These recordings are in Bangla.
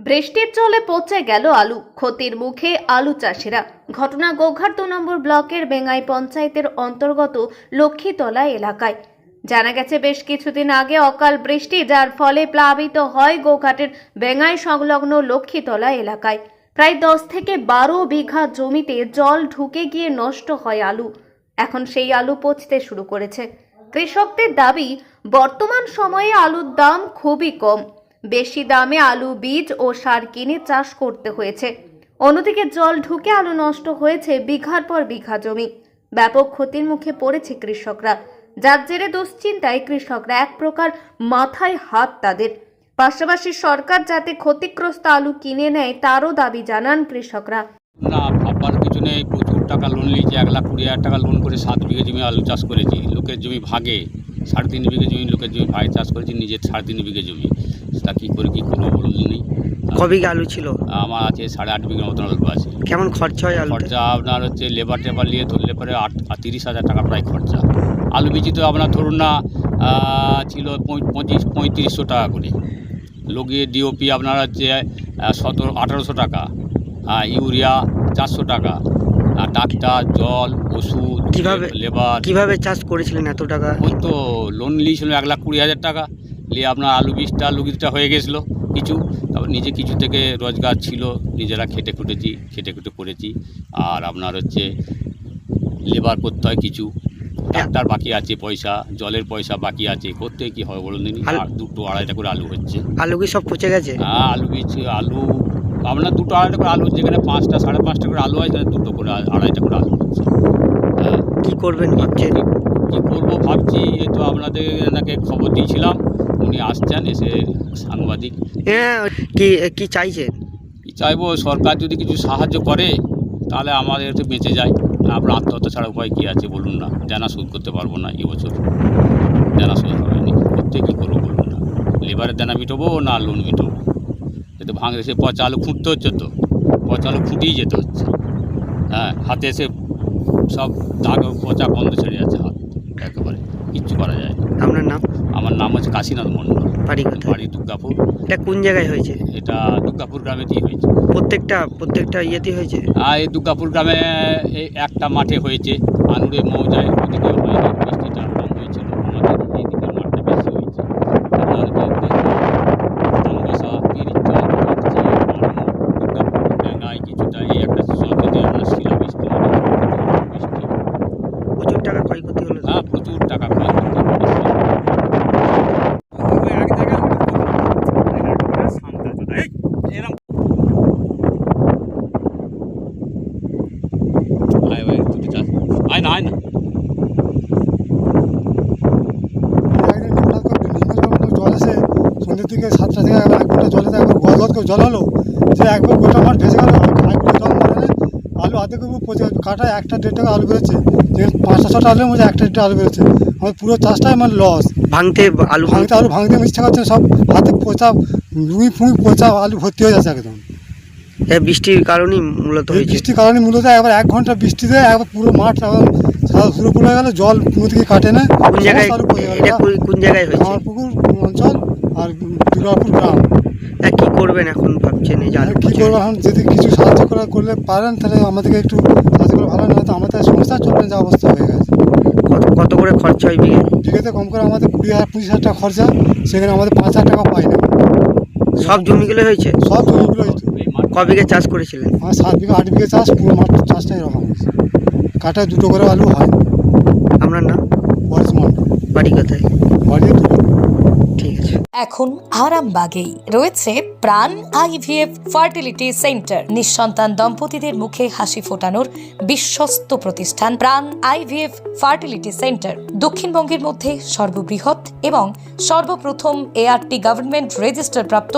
বৃষ্টির জলে পচে গেল আলু, ক্ষতির মুখে আলু চাষিরা। ঘটনা গোঘাট 2 নম্বর ব্লকের বেঙ্গাই পঞ্চায়েতের অন্তর্গত লক্ষ্মীতলা এলাকায়। জানা গেছে বেশ কিছুদিন আগে অকাল বৃষ্টি, যার ফলে প্লাবিত হয় গোঘাটের বেঙ্গাই সংলগ্ন লক্ষ্মীতলা এলাকায়। প্রায় 10 থেকে 12 বিঘা জমিতে জল ঢুকে গিয়ে নষ্ট হয় আলু। এখন সেই আলু পচতে শুরু করেছে। কৃষকদের দাবি, বর্তমান সময়ে আলুর দাম খুবই কম, বেশি দামে আলু বীজ ও সার কিনে চাষ করতে হয়েছে। অন্যদিকে জল ঢুকে আলু নষ্ট হয়েছে বিঘার পর বিঘা জমি। ব্যাপক ক্ষতির মুখে পড়েছে কৃষকরা, যার জেরে দুশ্চিন্তায় কৃষকরা এক প্রকার মাথায় হাত তাদের। পাশাপাশি সরকার যাতে ক্ষতিগ্রস্ত আলু কিনে নেয় তারও দাবি জানান কৃষকরা। না, ভাববার কিছু নেই। প্রচুর টাকা লোন নিয়েছি, 1,20,000 টাকা লোন করে 7 বিঘে জমি আলু চাষ করেছি। লোকের জমি ভাগে 3.5 বিঘে জমি লোকের জমি ভাগে চাষ করেছি, নিজের 3.5 বিঘে জমি। তা কী করবো বলুন নেই। ক বিঘা আলু ছিল? আমার আছে 8.5 বিঘের মতন আলু আছে। কেমন খরচা হয় আলু? খরচা আপনার হচ্ছে লেবার টেবার নিয়ে ধরলে পরে 30,000 টাকা প্রায় খরচা। আলু বীজ তো আপনার ধরুন না ছিল 3500 টাকা করে। লগিয়ে ডিওপি আপনার হচ্ছে 1800 টাকা, ইউরিয়া 400 টাকা, ডাক্তার, জল, ওষুধ, কিভাবে চাষ করেছিলেন এত টাকা? ওই তো লোন নিয়েছিল 1,20,000 টাকা নিয়ে আপনার আলু বীজটা হয়ে গেছিলো কিছু। তারপর নিজে কিছু থেকে রোজগার ছিল, নিজেরা খেটে খুটে করেছি। আর আপনার হচ্ছে লেবার করতে হয় কিছু, ডাক্তার বাকি আছে পয়সা, জলের পয়সা বাকি আছে, করতে কি হয় বলুন দিন। 2-2.5 করে আলু হচ্ছে। আলু কি সব পচে গেছে? হ্যাঁ, আলু বীজ আলু আপনার 2-2.5 করে আলু, যেখানে 5টা 5.5 করে আলু হয় সেখানে 2 করে 2.5 করে আলু হচ্ছে। হ্যাঁ, কি করবেন ভাবছেন? কী করবো ভাবছি, এই তো আপনাদের এনাকে খবর দিয়েছিলাম, উনি আসছেন, এসে সাংবাদিক। হ্যাঁ, কি চাইছেন? কী চাইবো, সরকার যদি কিছু সাহায্য করে তাহলে আমাদের একটু বেঁচে যায়। না, আপনার আত্মহত্যা ছাড়া উপায় কী আছে বলুন না। দেনা শোধ করতে পারবো না এবছর, দেনা শোধ হয়নি, করতে কী করবো বলুন না। লেবারের দেনা মিটবো না লোন মিটবো? এতে ভাঙে এসে পচা আলু খুঁটতে হচ্ছে, তো পচা আলু খুঁটিয়ে যেতে হচ্ছে। হ্যাঁ, হাতে এসে সব দাগ পচা গন্ধ ছেড়ে যাচ্ছে, হাত একেবারে কিচ্ছু করা যায় না। আপনার নাম? আমার নাম হচ্ছে কাশীনাথ মণ্ডল। বাড়ি কোথায়? বাড়ি দুর্গাপুর। এটা কোন জায়গায় হয়েছে? এটা দুর্গাপুর গ্রামেতেই হয়েছে। প্রত্যেকটা ইয়েতে হয়েছে? এই দুর্গাপুর গ্রামে এই একটা মাঠে হয়েছে, আনুরে মৌজায়। ওদিকে হয়নি, বৃষ্টিটা কম হয়েছিল, আমাদের এইদিকের মাঠটা বেশি হয়েছে। আপনার দুর্গাপুর বেঙ্গাই কিছুটা এই একটা অঞ্চলে আপনার শিলাবৃষ্টি, বৃষ্টি। প্রচুর টাকা ক্ষয়ক্ষতি হলো? হ্যাঁ, প্রচুর টাকা ক্ষয়ক্ষতি হয়েছে। হয় না জল এসে সন্ধ্যের দিকে 7টা থেকে 1 ঘন্টা জলে একবার গদগদ করে জল হলো, সে একবার গোটা মাঠ ভেসে গেল। 1 ঘন্টা জল মারে আলু হাতে করে পচে কাটায় 1-1.5 টাকা আলু বেরোচ্ছে। যে 500-600 আলুর মধ্যে 1-1.5 আলু বেরোচ্ছে। আমার পুরো চাষটাই আমার লস। আলু ভাঙতে ইচ্ছা করছে, সব হাতে পচা লুঙি ফুঙি পচা আলু ভর্তি হয়ে যাচ্ছে একদম। বৃষ্টির কারণেই মূলত হয়েছে? বৃষ্টির কারণে মূলত একবার 1 ঘন্টা বৃষ্টিতে একবার পুরো মাঠ শুরু করে গেল, জল কোনো দিকে কাটে না। কোন জায়গায় হয়েছে? আমার পুকুর অঞ্চল আর দুর্গাপুর গ্রাম। কি করবেন এখন ভাবছেন? কী করবো এখন, যদি কিছু সাহায্য করলে পারেন তাহলে আমাদেরকে একটু সাহায্য করে ভালো, না তো আমাদের সংসার চলবে যা অবস্থা হয়ে গেছে। কত করে খরচা হয় বিঘেতে? কম করে আমাদের 20,000-25,000 টাকা খরচা, সেখানে আমাদের 5,000 টাকা পাই না। সব জমিগুলো হয়েছে? সব জমিগুলো হয়েছে। ক বিঘে চাষ করেছিলেন? আমার 7 বিঘা 8 বিঘে চাষ, পুরো মাঠ চাষটা এরকম হয়েছে। কাটায় 2 করে আলু হয়। আপনার নাম? পরেশ মণ্ডল। বাড়ি কোথায়? বাড়ি ঠিক আছে। এখন আরামবাগেই রয়েছে প্রাণ আইভিএফ ফার্টিলিটি সেন্টার। নিঃসন্তান দম্পতিদের মুখে হাসি ফোটানোর বিশ্বস্ত প্রতিষ্ঠান প্রাণ আইভিএফ ফার্টিলিটি সেন্টার। দক্ষিণবঙ্গের মধ্যে সর্ববৃহৎ এবং সর্বপ্রথম এআরটি গভর্নমেন্ট রেজিস্টার প্রাপ্ত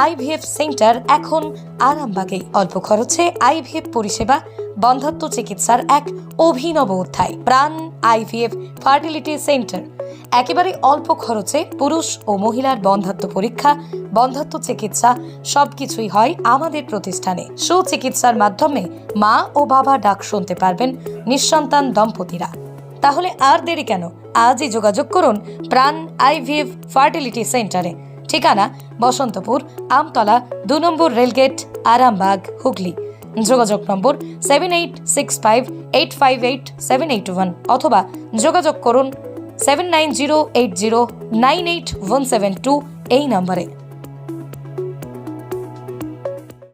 আইভিএফ সেন্টার এখন আরামবাগেই। অল্প খরচে আইভিএফ পরিষেবা, বন্ধ্যাত্ব চিকিৎসার এক অভিনব অধ্যায়। প্রাণ আইভিএফ ফার্টিলিটি সেন্টার একেবারে অল্প খরচে পুরুষ ও মহিলার বন্ধ্যাত্ব পরীক্ষা, বন্ধ্যাত্ব চিকিৎসা সবকিছুই হয় আমাদের প্রতিষ্ঠানে। সুচিকিৎসার মাধ্যমে মা ও বাবা ডাক শুনতে পারবেন নিঃসন্তান দম্পতিরা। তাহলে আর দেরি কেন? আজই যোগাযোগ করুন প্রাণ আইভিএফ ফার্টিলিটি সেন্টারে। ঠিকানা বসন্তপুর, আমতলা, 2 নম্বর রেলগেট, আরামবাগ, হুগলি। যোগাযোগ নম্বর 7865858781 অথবা যোগাযোগ করুন 7908098172 এই নম্বরে।